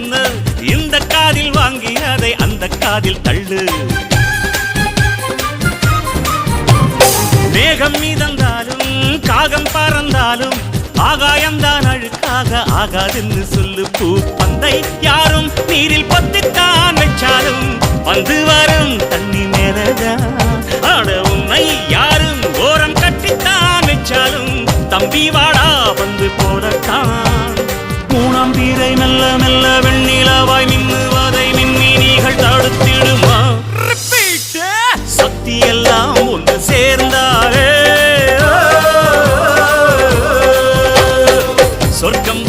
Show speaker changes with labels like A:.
A: என்ன இந்த காதில் வாங்கி அதை அந்த காதில் தள்ளு. மேகம் மீதந்தாலும் காகம் பறந்தாலும் ஆகாயம்தான் அழுக்காக ஆகாதுன்னு சொல்லு. பூ பந்தை யாரும் நீரில் பத்தித்தான் வச்சாலும் வந்து வரும் தண்ணி மேலதான். ஆட உன்னை யாரும் ஓரம் கட்டித்தான் வச்சாலும் தம்பி வாடா வந்து போடத்தான். மூணாம் பீரை மெல்ல மெல்ல வெண்ணிலவாய் மின்னுவதை மின்மினிகள் தடுத்திடுமா? சக்தி எல்லாம் ஒன்று சேர்ந்தாரே சொர்க்கம்